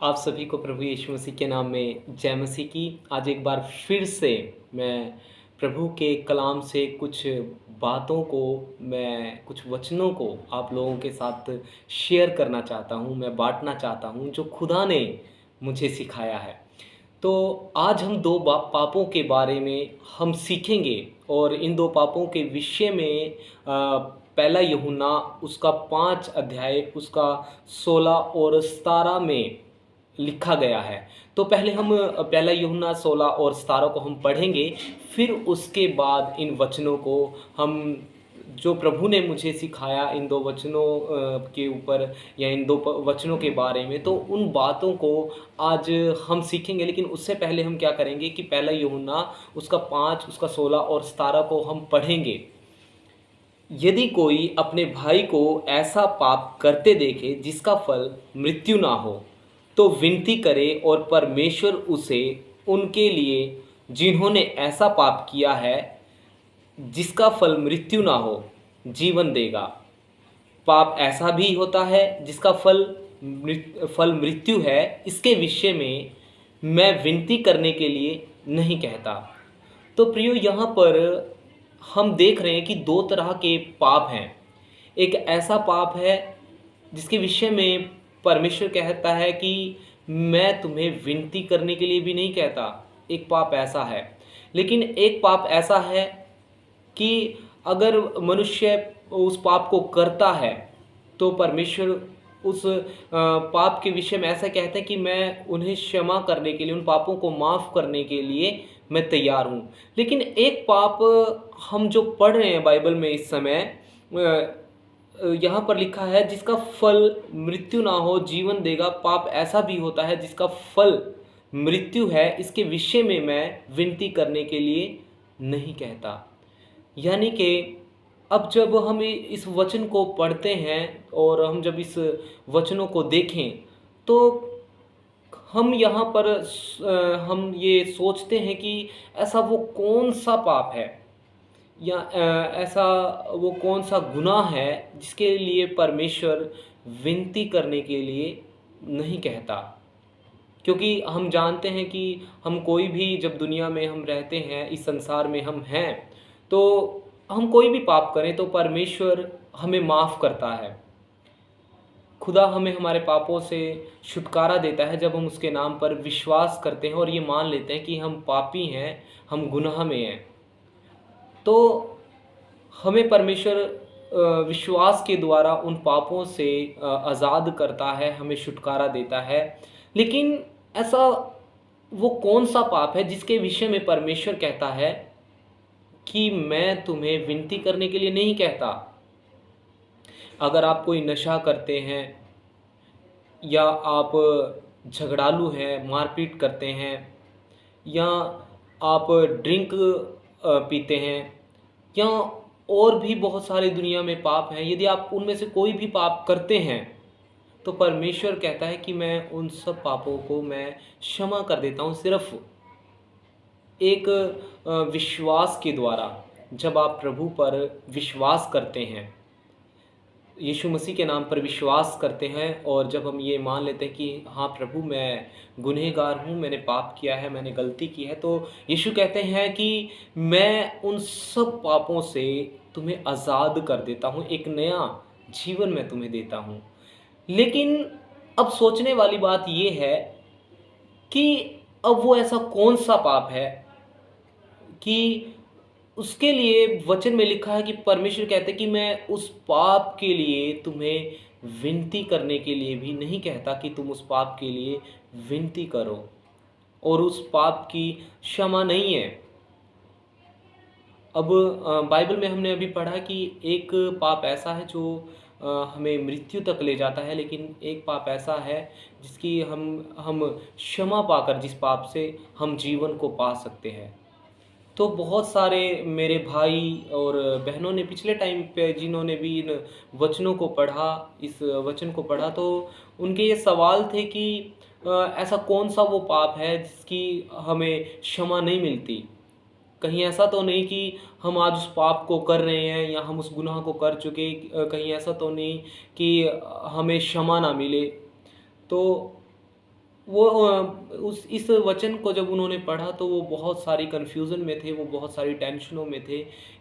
आप सभी को प्रभु यीशु मसीह के नाम में जय मसीह की। आज एक बार फिर से मैं प्रभु के कलाम से कुछ बातों को, मैं कुछ वचनों को आप लोगों के साथ शेयर करना चाहता हूँ, मैं बांटना चाहता हूँ जो खुदा ने मुझे सिखाया है। तो आज हम दो पापों के बारे में हम सीखेंगे और इन दो पापों के विषय में पहला यूहन्ना उसका 5 अध्याय उसका 16 और 17 में लिखा गया है। तो पहले हम पहला यूहन्ना 16 और 17 को हम पढ़ेंगे, फिर उसके बाद इन वचनों को हम जो प्रभु ने मुझे सिखाया इन दो वचनों के ऊपर या इन दो वचनों के बारे में, तो उन बातों को आज हम सीखेंगे। लेकिन उससे पहले हम क्या करेंगे कि पहला यूहन्ना उसका 5 उसका 16 और 17 को हम पढ़ेंगे। यदि कोई अपने भाई को ऐसा पाप करते देखे जिसका फल मृत्यु ना हो, तो विनती करे और परमेश्वर उसे उनके लिए जिन्होंने ऐसा पाप किया है जिसका फल मृत्यु ना हो जीवन देगा। पाप ऐसा भी होता है जिसका फल मृत्यु है, इसके विषय में मैं विनती करने के लिए नहीं कहता। तो प्रियो, यहाँ पर हम देख रहे हैं कि दो तरह के पाप हैं। एक ऐसा पाप है जिसके विषय में परमेश्वर कहता है कि मैं तुम्हें विनती करने के लिए भी नहीं कहता, एक पाप ऐसा है। लेकिन एक पाप ऐसा है कि अगर मनुष्य उस पाप को करता है तो परमेश्वर उस पाप के विषय में ऐसा कहता है कि मैं उन्हें क्षमा करने के लिए, उन पापों को माफ़ करने के लिए मैं तैयार हूँ। लेकिन एक पाप हम जो पढ़ रहे हैं बाइबल में इस समय, यहाँ पर लिखा है जिसका फल मृत्यु ना हो जीवन देगा। पाप ऐसा भी होता है जिसका फल मृत्यु है, इसके विषय में मैं विनती करने के लिए नहीं कहता। यानी कि अब जब हम इस वचन को पढ़ते हैं और हम जब इस वचनों को देखें तो हम यहाँ पर हम ये सोचते हैं कि ऐसा वो कौन सा पाप है या ऐसा वो कौन सा गुनाह है जिसके लिए परमेश्वर विनती करने के लिए नहीं कहता। क्योंकि हम जानते हैं कि हम कोई भी जब दुनिया में हम रहते हैं, इस संसार में हम हैं, तो हम कोई भी पाप करें तो परमेश्वर हमें माफ़ करता है। खुदा हमें हमारे पापों से छुटकारा देता है जब हम उसके नाम पर विश्वास करते हैं और ये मान लेते हैं कि हम पापी हैं, हम गुनाह में हैं। तो हमें परमेश्वर विश्वास के द्वारा उन पापों से आज़ाद करता है, हमें छुटकारा देता है। लेकिन ऐसा वो कौन सा पाप है जिसके विषय में परमेश्वर कहता है कि मैं तुम्हें विनती करने के लिए नहीं कहता। अगर आप कोई नशा करते हैं या आप झगड़ालू हैं, मारपीट करते हैं, या आप ड्रिंक पीते हैं, या और भी बहुत सारे दुनिया में पाप हैं, यदि आप उनमें से कोई भी पाप करते हैं तो परमेश्वर कहता है कि मैं उन सब पापों को मैं क्षमा कर देता हूँ, सिर्फ एक विश्वास के द्वारा। जब आप प्रभु पर विश्वास करते हैं, यीशु मसीह के नाम पर विश्वास करते हैं, और जब हम ये मान लेते हैं कि हाँ प्रभु मैं गुनहगार हूँ, मैंने पाप किया है, मैंने गलती की है, तो यीशु कहते हैं कि मैं उन सब पापों से तुम्हें आज़ाद कर देता हूँ, एक नया जीवन मैं तुम्हें देता हूँ। लेकिन अब सोचने वाली बात ये है कि अब वो ऐसा कौन सा पाप है कि उसके लिए वचन में लिखा है कि परमेश्वर कहते हैं कि मैं उस पाप के लिए तुम्हें विनती करने के लिए भी नहीं कहता कि तुम उस पाप के लिए विनती करो, और उस पाप की क्षमा नहीं है। अब बाइबल में हमने अभी पढ़ा कि एक पाप ऐसा है जो हमें मृत्यु तक ले जाता है, लेकिन एक पाप ऐसा है जिसकी हम क्षमा पाकर जिस पाप से हम जीवन को पा सकते हैं। तो बहुत सारे मेरे भाई और बहनों ने पिछले टाइम पे जिन्होंने भी इन वचनों को पढ़ा, इस वचन को पढ़ा, तो उनके ये सवाल थे कि ऐसा कौन सा वो पाप है जिसकी हमें क्षमा नहीं मिलती। कहीं ऐसा तो नहीं कि हम आज उस पाप को कर रहे हैं या हम उस गुनाह को कर चुके, कहीं ऐसा तो नहीं कि हमें क्षमा ना मिले। तो वो उस इस वचन को जब उन्होंने पढ़ा तो वो बहुत सारी कन्फ्यूज़न में थे, वो बहुत सारी टेंशनों में थे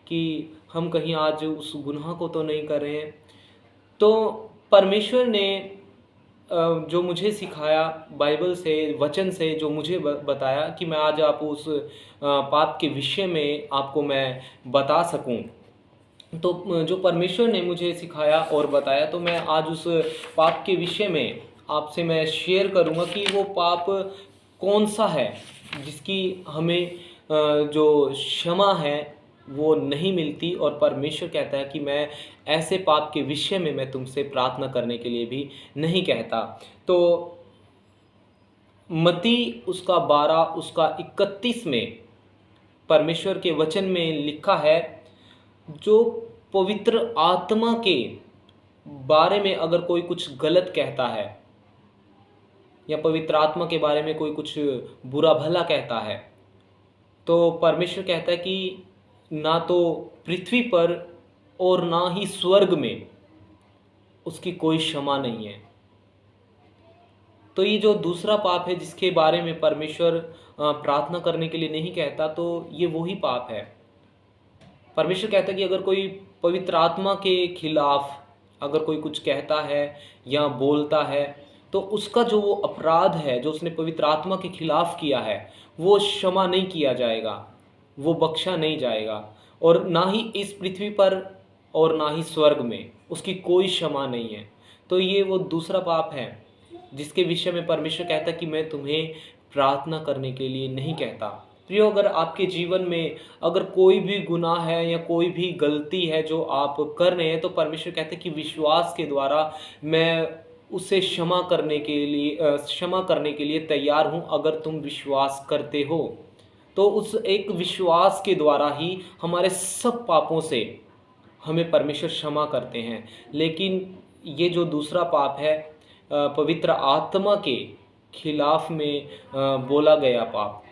कि हम कहीं आज उस गुनाह को तो नहीं कर रहे हैं। तो परमेश्वर ने जो मुझे सिखाया बाइबल से, वचन से जो मुझे बताया कि मैं आज आप उस पाप के विषय में आपको मैं बता सकूं। तो जो परमेश्वर ने मुझे सिखाया और बताया तो मैं आज उस पाप के विषय में आपसे मैं शेयर करूंगा कि वो पाप कौन सा है जिसकी हमें जो क्षमा है वो नहीं मिलती, और परमेश्वर कहता है कि मैं ऐसे पाप के विषय में मैं तुमसे प्रार्थना करने के लिए भी नहीं कहता। तो मत्ती उसका 12 उसका 31 में परमेश्वर के वचन में लिखा है, जो पवित्र आत्मा के बारे में अगर कोई कुछ गलत कहता है या पवित्र आत्मा के बारे में कोई कुछ बुरा भला कहता है, तो परमेश्वर कहता है कि ना तो पृथ्वी पर और ना ही स्वर्ग में उसकी कोई क्षमा नहीं है। तो ये जो दूसरा पाप है जिसके बारे में परमेश्वर प्रार्थना करने के लिए नहीं कहता, तो ये वही पाप है। परमेश्वर कहता है कि अगर कोई पवित्र आत्मा के खिलाफ अगर कोई कुछ कहता है या बोलता है, तो उसका जो वो अपराध है जो उसने पवित्र आत्मा के खिलाफ किया है वो क्षमा नहीं किया जाएगा, वो बख्शा नहीं जाएगा, और ना ही इस पृथ्वी पर और ना ही स्वर्ग में उसकी कोई क्षमा नहीं है। तो ये वो दूसरा पाप है जिसके विषय में परमेश्वर कहता है कि मैं तुम्हें प्रार्थना करने के लिए नहीं कहता। प्रियो, अगर आपके जीवन में अगर कोई भी गुनाह है या कोई भी गलती है जो आप कर रहे हैं, तो परमेश्वर कहते हैं कि विश्वास के द्वारा मैं उसे क्षमा करने के लिए तैयार हूँ अगर तुम विश्वास करते हो। तो उस एक विश्वास के द्वारा ही हमारे सब पापों से हमें परमेश्वर क्षमा करते हैं। लेकिन ये जो दूसरा पाप है पवित्र आत्मा के खिलाफ में बोला गया पाप,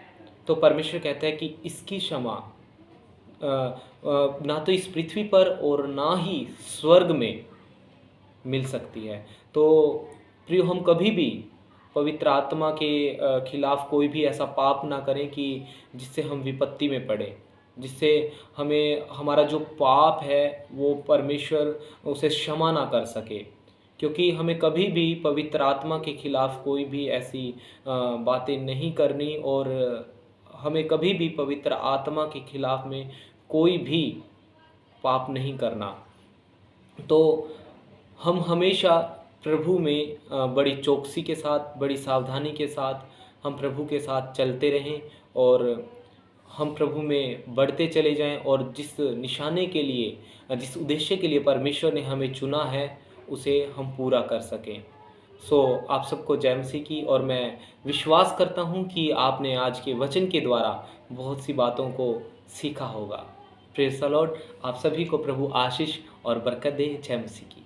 तो परमेश्वर कहता है कि इसकी क्षमा ना तो इस पृथ्वी पर और ना ही स्वर्ग में मिल सकती है। तो प्रियो, हम कभी भी पवित्र आत्मा के खिलाफ कोई भी ऐसा पाप ना करें कि जिससे हम विपत्ति में पड़े, जिससे हमें हमारा जो पाप है वो परमेश्वर उसे क्षमा ना कर सके। क्योंकि हमें कभी भी पवित्र आत्मा के खिलाफ कोई भी ऐसी बातें नहीं करनी, और हमें कभी भी पवित्र आत्मा के खिलाफ में कोई भी पाप नहीं करना। तो हम हमेशा प्रभु में बड़ी चौकसी के साथ, बड़ी सावधानी के साथ हम प्रभु के साथ चलते रहें, और हम प्रभु में बढ़ते चले जाएं, और जिस निशाने के लिए, जिस उद्देश्य के लिए परमेश्वर ने हमें चुना है उसे हम पूरा कर सकें। आप सबको जय मसीह की, और मैं विश्वास करता हूं कि आपने आज के वचन के द्वारा बहुत सी बातों को सीखा होगा। Praise the Lord. आप सभी को प्रभु आशीष और बरकत दे। जय मसीह की।